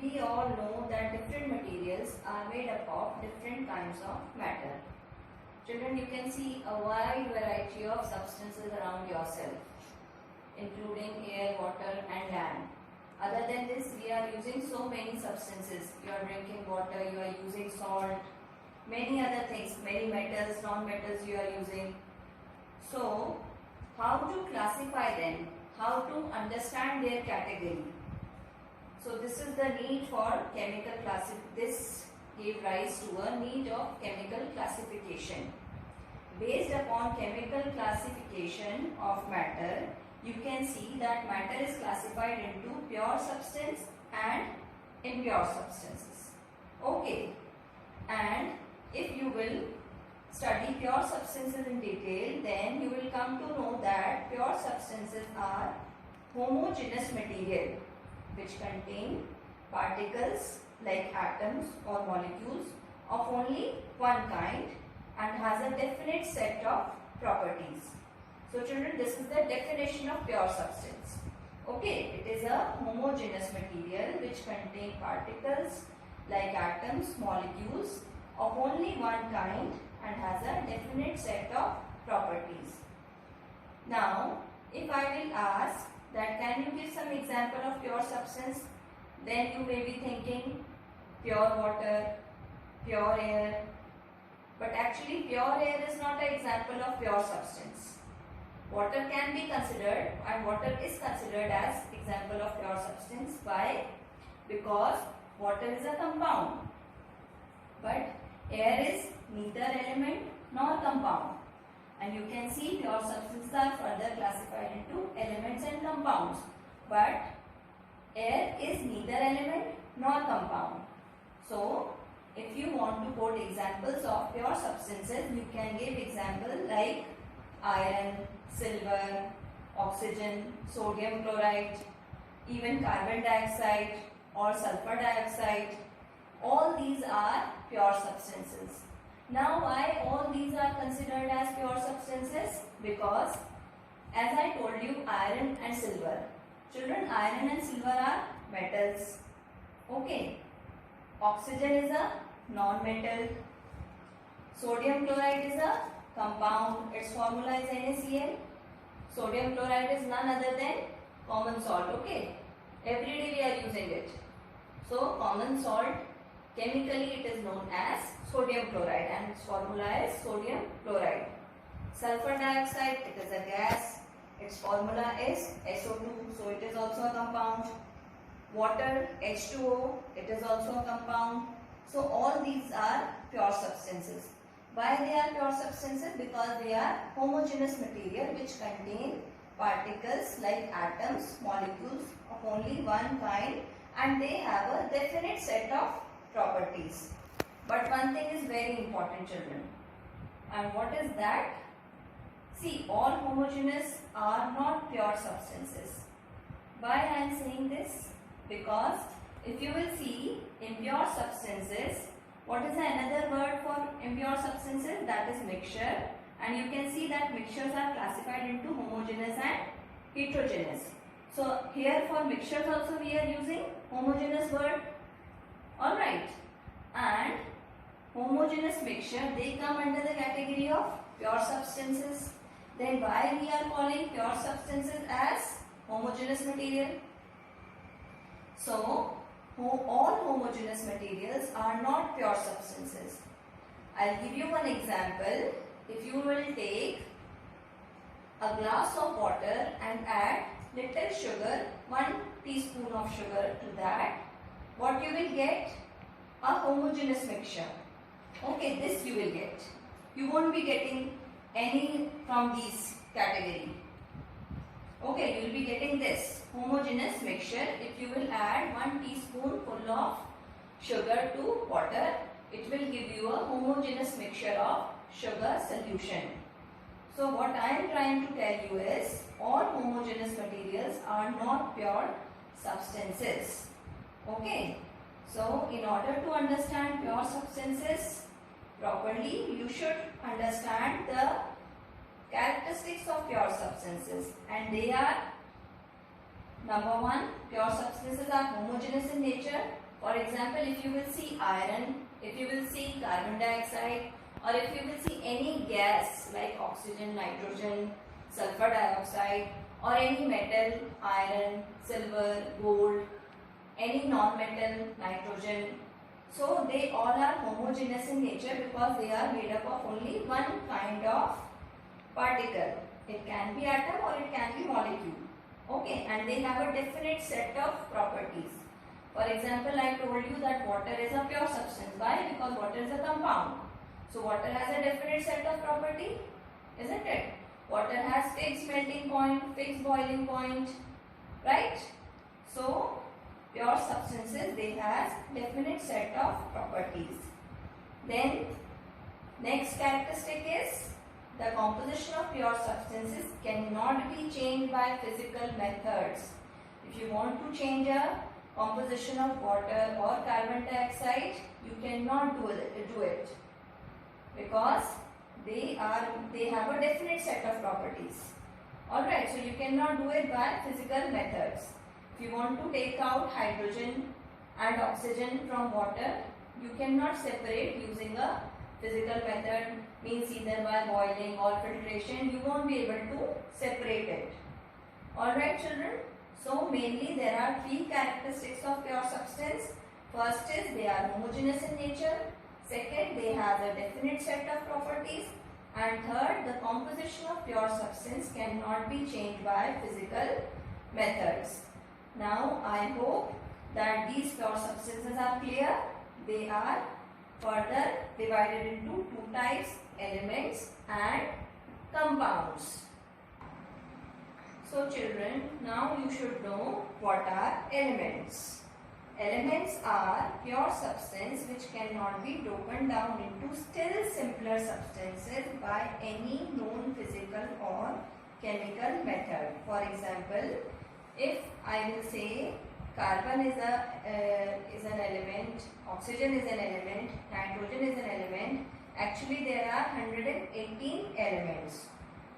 we all know that different materials are made up of different kinds of matter. Children, you can see a wide variety of substances around yourself, including air, water and land. Other than this, we are using so many substances. You are drinking water, you are using salt, many other things, many metals, non-metals you are using. So, how to classify them? How to understand their category? So, this is the need for chemical classification. This gave rise to a need of chemical classification. Based upon chemical classification of matter, you can see that matter is classified into pure substance and impure substances. Okay, and if you will study pure substances in detail, then you will come to know that pure substances are homogeneous material which contain particles like atoms or molecules of only one kind and has a definite set of properties. So children, this is the definition of pure substance. Okay, it is a homogeneous material which contain particles like atoms, molecules of only one kind and has a definite set of properties. Now, if I will ask that can you give some example of pure substance, then you may be thinking pure water, pure air, but actually pure air is not an example of pure substance. Water can be considered and water is considered as example of pure substance. Why? Because water is a compound, but air is neither element nor compound. And you can see pure substances are further classified into elements and compounds. But air is neither element nor compound. So, if you want to quote examples of pure substances, you can give example like iron, silver, oxygen, sodium chloride, even carbon dioxide or sulfur dioxide. All these are pure substances. Now, why all these are considered as pure substances? Because, as I told you, iron and silver. Children, iron and silver are metals. Okay. Oxygen is a non-metal. Sodium chloride is a compound. Its formula is NaCl. Sodium chloride is none other than common salt. Okay. Every day we are using it. So, common salt, chemically it is known as sodium chloride and its formula is sodium chloride. Sulfur dioxide, it is a gas. Its formula is SO2, so it is also a compound. Water, H2O, it is also a compound. So all these are pure substances. Why they are pure substances? Because they are homogeneous material which contain particles like atoms, molecules of only one kind and they have a definite set of properties. But one thing is very important, children. And what is that? See, all homogeneous are not pure substances. Why I am saying this? Because if you will see impure substances, what is another word for impure substances? That is mixture. And you can see that mixtures are classified into homogeneous and heterogeneous. So here for mixtures also we are using homogeneous word. Alright. And homogeneous mixture, they come under the category of pure substances. Then why we are calling pure substances as homogeneous material? So, all homogeneous materials are not pure substances. I'll give you one example. If you will take a glass of water and add little sugar, 1 teaspoon of sugar to that, what you will get? A homogeneous mixture. Okay, this you will get. You won't be getting any from these category. Okay, you will be getting this homogeneous mixture. If you will add 1 teaspoonful of sugar to water, it will give you a homogeneous mixture of sugar solution. So what I am trying to tell you is all homogeneous materials are not pure substances. Okay. So, in order to understand pure substances properly, you should understand the characteristics of pure substances and they are Number one, pure substances are homogeneous in nature. For example, if you will see iron, if you will see carbon dioxide, or if you will see any gas like oxygen, nitrogen, sulfur dioxide, or any metal, iron, silver, gold, any non-metal, nitrogen. So they all are homogeneous in nature because they are made up of only one kind of particle. It can be atom or it can be molecule. Okay, and they have a definite set of properties. For example, I told you that water is a pure substance. Why? Because water is a compound. So water has a definite set of property, isn't it? Water has fixed melting point, fixed boiling point, right? So pure substances, they have definite set of properties. Then next characteristic is the composition of pure substances cannot be changed by physical methods. If you want to change a composition of water or carbon dioxide, you cannot do it because they have a definite set of properties. Alright, so you cannot do it by physical methods. If you want to take out hydrogen and oxygen from water, you cannot separate using a physical method, means either by boiling or filtration. You won't be able to separate it. Alright children, so mainly there are three characteristics of pure substance. First is they are homogeneous in nature. Second, they have a definite set of properties. And third, the composition of pure substance cannot be changed by physical methods. Now, I hope that these pure substances are clear. They are further divided into two types, elements and compounds. So children, now you should know what are elements. Elements are pure substance which cannot be broken down into still simpler substances by any known physical or chemical method. For example, if I will say carbon is an element, oxygen is an element, nitrogen is an element, actually there are 118 elements.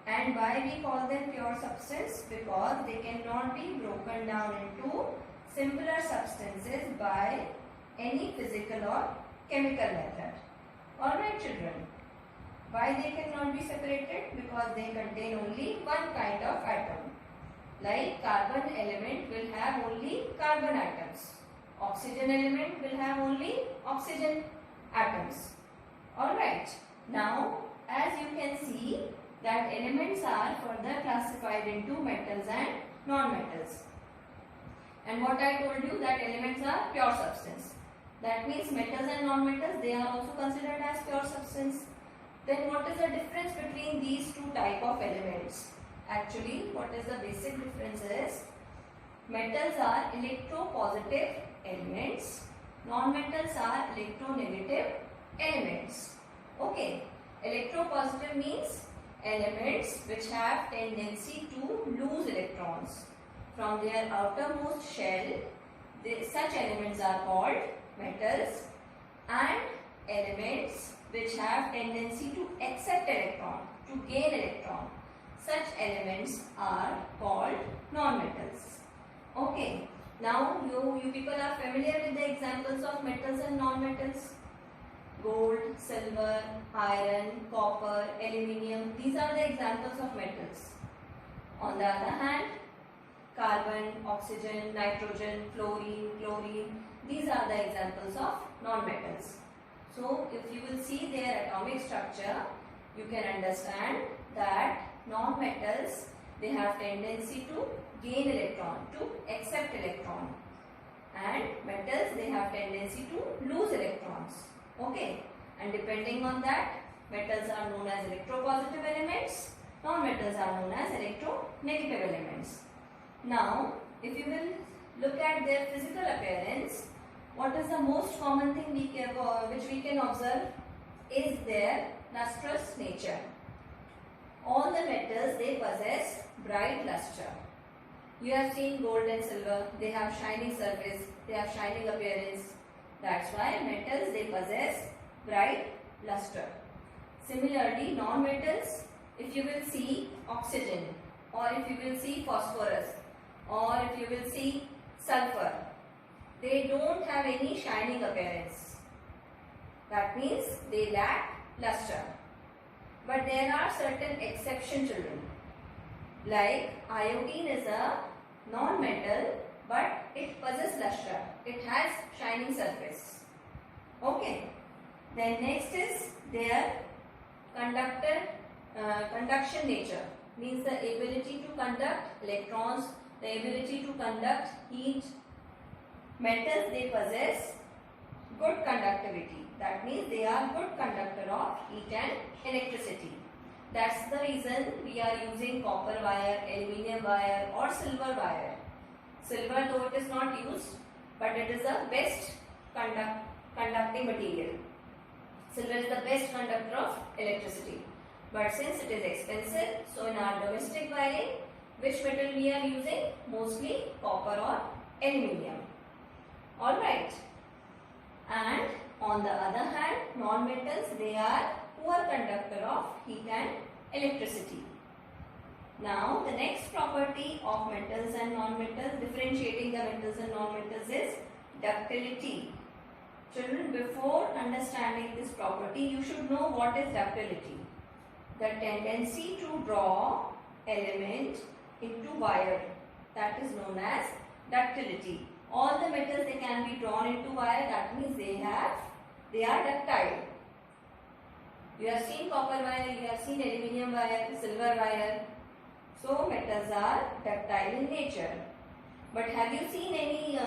And why we call them pure substance? Because they cannot be broken down into simpler substances by any physical or chemical method. Alright children, why they cannot be separated? Because they contain only one kind of atom. Like carbon element will have only carbon atoms. Oxygen element will have only oxygen atoms. Alright, now as you can see that elements are further classified into metals and non-metals. And what I told you that elements are pure substance. That means metals and non-metals, they are also considered as pure substance. Then what is the difference between these two type of elements? Actually, what is the basic difference is, metals are electropositive elements, non-metals are electronegative elements. Okay, electropositive means elements which have tendency to lose electrons from their outermost shell. Such elements are called metals, and elements which have tendency to accept electron, to gain electron, such elements are called non-metals. Okay, now you people are familiar with the examples of metals and non-metals. Gold, silver, iron, copper, aluminium, these are the examples of metals. On the other hand, carbon, oxygen, nitrogen, fluorine, chlorine, these are the examples of non-metals. So if you will see their atomic structure, you can understand that non-metals, they have tendency to gain electron, to accept electron, and metals, they have tendency to lose electrons. Okay, and depending on that, metals are known as electropositive elements, non-metals are known as electronegative elements. Now, if you will look at their physical appearance, what is the most common thing which we can observe is their lustrous nature. All the metals, they possess bright luster. You have seen gold and silver, they have shining surface, they have shining appearance. That's why metals, they possess bright luster. Similarly, non-metals, if you will see oxygen or if you will see phosphorus, or if you will see sulfur, they don't have any shining appearance. That means they lack luster. But there are certain exception, children. Like iodine is a non-metal, but it possesses luster. It has shining surface. Okay. Then next is their conduction nature. Means the ability to conduct electrons, the ability to conduct heat. Metals, they possess good conductivity. That means they are good conductor of heat and electricity. That's the reason we are using copper wire, aluminium wire or silver wire. Silver, though it is not used, but it is the best conducting material. Silver is the best conductor of electricity. But since it is expensive, so in our domestic wiring, which metal we are using? Mostly copper or aluminium. Alright. And on the other hand, non-metals, they are poor conductor of heat and electricity. Now, the next property of metals and non-metals, differentiating the metals and non-metals, is ductility. Children, before understanding this property, you should know what is ductility. The tendency to draw element into wire, that is known as ductility. All the metals, they can be drawn into wire, that means they are ductile. You have seen copper wire, you have seen aluminium wire, silver wire. So metals are ductile in nature. But have you seen any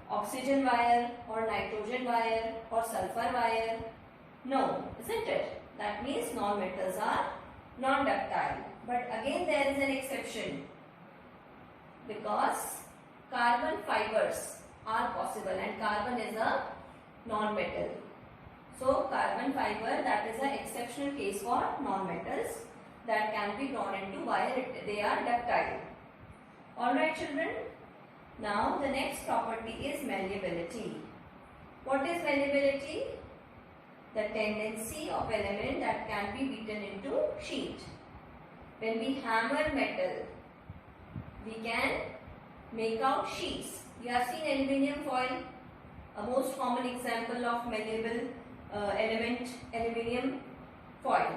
oxygen wire or nitrogen wire or sulfur wire? No, isn't it? That means non-metals are non-ductile. But again there is an exception, because carbon fibers are possible and carbon is a non-metal. So carbon fiber, that is an exceptional case for non-metals that can be drawn into wire. They are ductile. Alright children. Now the next property is malleability. What is malleability? The tendency of element that can be beaten into sheet. When we hammer metal, we can make out sheets. You have seen aluminium foil, a most common example of malleable element, aluminium foil.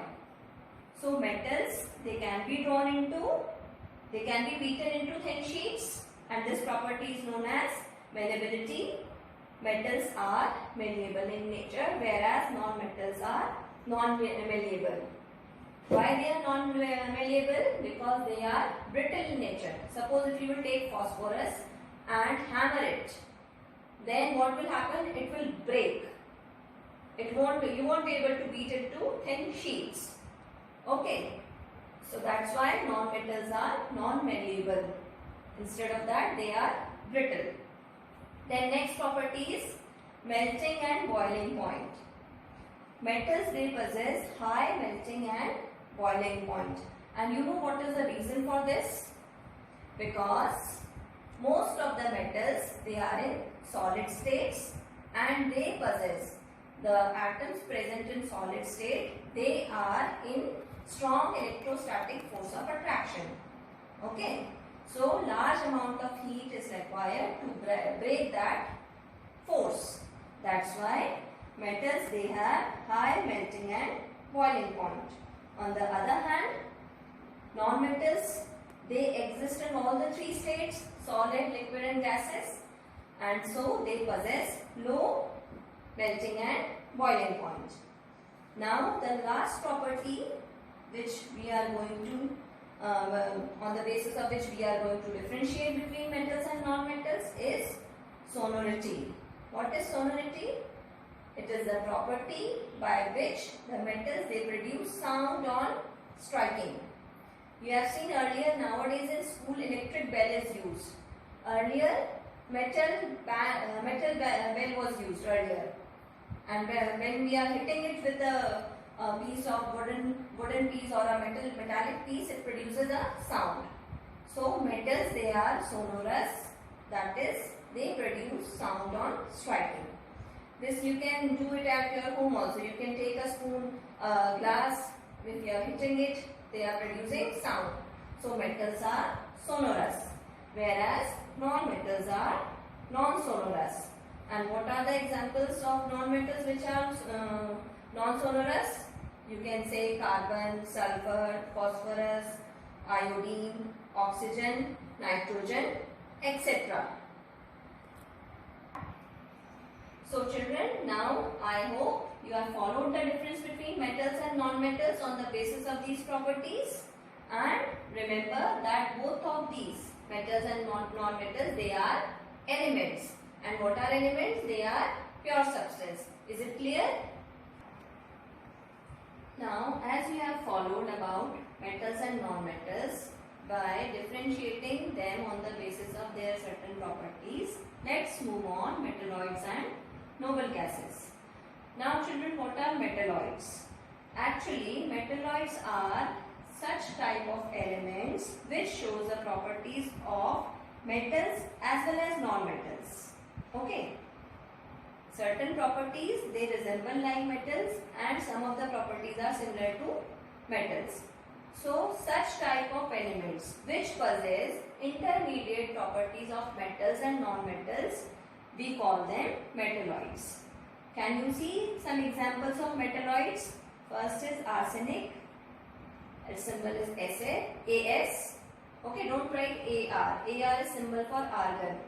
So metals, they can be beaten into thin sheets, and this property is known as malleability. Metals are malleable in nature, whereas non-metals are non-malleable. Why they are non-malleable? Because they are brittle in nature. Suppose if you will take phosphorus and hammer it, then what will happen? It will break. You won't be able to beat it to thin sheets. Okay. So that's why non-metals are non-malleable. Instead of that, they are brittle. Then next property is melting and boiling point. Metals, they possess high melting and boiling point. And you know what is the reason for this? Because most of the metals, they are in solid states and they possess the atoms present in solid state. They are in strong electrostatic force of attraction. Okay. So large amount of heat is required to break that force. That's why metals, they have high melting and boiling point. On the other hand, non-metals, they exist in all the three states, solid, liquid and gases, and so they possess low melting and boiling point. Now the last property which we are going to on the basis of which we are going to differentiate between metals and non-metals is sonority. What is sonority? It is the property by which the metals, they produce sound on striking. You have seen earlier, nowadays in school electric bell is used. Earlier metal bell was used earlier, and when we are hitting it with a piece of wooden piece or a metallic piece, it produces a sound. So metals, they are sonorous, that is, they produce sound on striking. This you can do it at your home also. You can take a spoon, glass, if you are hitting it, they are producing sound. So metals are sonorous. whereas non-metals are non-sonorous. And what are the examples of non-metals which are non-sonorous? You can say carbon, sulfur, phosphorus, iodine, oxygen, nitrogen, etc. So children, now I hope you have followed the difference between metals and non-metals on the basis of these properties. And remember that both of these metals and non-metals, they are elements. And what are elements? They are pure substance. Is it clear? Now, as we have followed about metals and non-metals by differentiating them on the basis of their certain properties, let's move on metalloids and noble gases. Now children, what are metalloids? Actually, metalloids are such type of elements which shows the properties of metals as well as non-metals. Okay. Certain properties, they resemble like metals and some of the properties are similar to metals. So, such type of elements which possess intermediate properties of metals and non-metals, we call them metalloids. Can you see some examples of metalloids? First is arsenic. Its symbol is AS. Okay, don't write AR. AR is symbol for argon.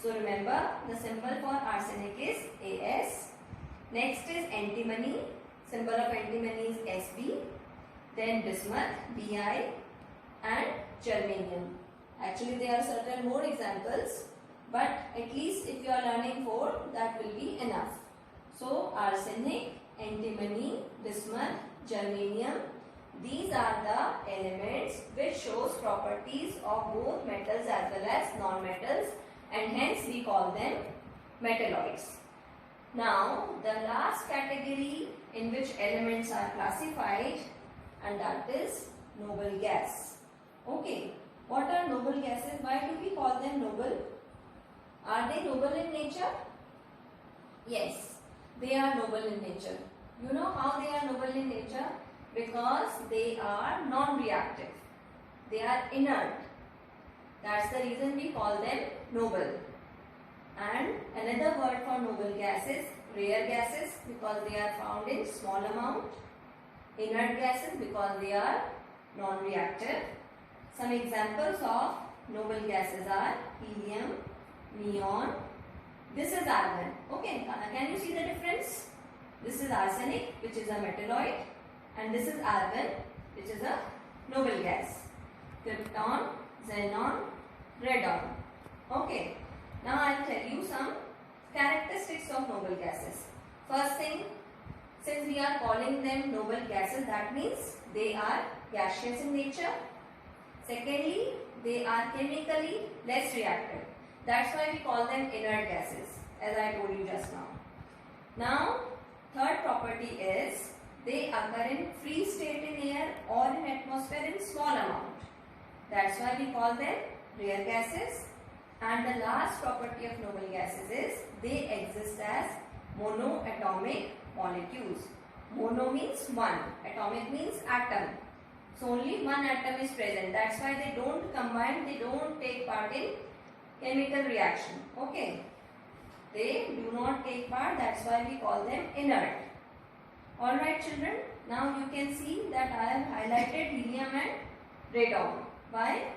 So remember, the symbol for arsenic is AS. Next is antimony. Symbol of antimony is SB. Then bismuth, Bi, and germanium. Actually, there are certain more examples, but at least if you are learning 4, that will be enough. So, arsenic, antimony, bismuth, germanium, these are the elements which shows properties of both metals as well as non-metals, and hence we call them metalloids. Now, the last category in which elements are classified, and that is noble gas. Okay, what are noble gases? Why do we call them noble? Are they noble in nature? Yes, they are noble in nature. You know how they are noble in nature? Because they are non-reactive. They are inert. That's the reason we call them noble. And another word for noble gases, rare gases, because they are found in small amount. Inert gases because they are non-reactive. Some examples of noble gases are helium, neon. This is argon. Okay, can you see the difference? This is arsenic, which is a metalloid, and this is argon, which is a noble gas. Krypton, xenon, radon. Okay, now I will tell you some characteristics of noble gases. First thing, since we are calling them noble gases, that means they are gaseous in nature. Secondly, they are chemically less reactive. That's why we call them inert gases, as I told you just now. Now, third property is they occur in free state in air or in atmosphere in small amount. That's why we call them rare gases. And the last property of noble gases is they exist as monoatomic molecules. Mono means one, atomic means atom. So only one atom is present. That's why they don't combine, they don't take part in chemical reaction. Okay. They do not take part, that's why we call them inert. Alright children, now you can see that I have highlighted helium and radon. Why?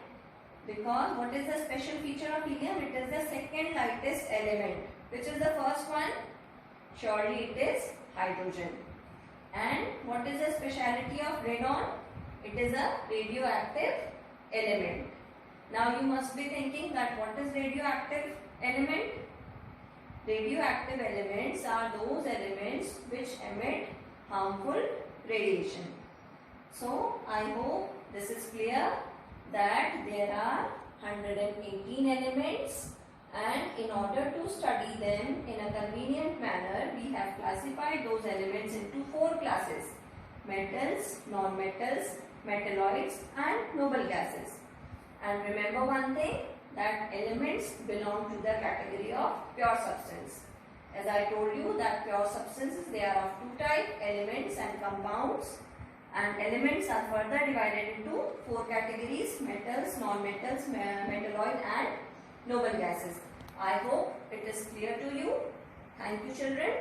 Because what is the special feature of helium? It is the second lightest element. Which is the first one? Surely it is hydrogen. And what is the speciality of radon? It is a radioactive element. Now you must be thinking that what is radioactive element? Radioactive elements are those elements which emit harmful radiation. So I hope this is clear that there are 118 elements, and in order to study them in a convenient manner, we have classified those elements into 4 classes: metals, non-metals, metalloids and noble gases. And remember one thing, that elements belong to the category of pure substance. As I told you that pure substances, they are of 2 types, elements and compounds. And elements are further divided into 4 categories: metals, non-metals, metalloid and noble gases. I hope it is clear to you. Thank you, children.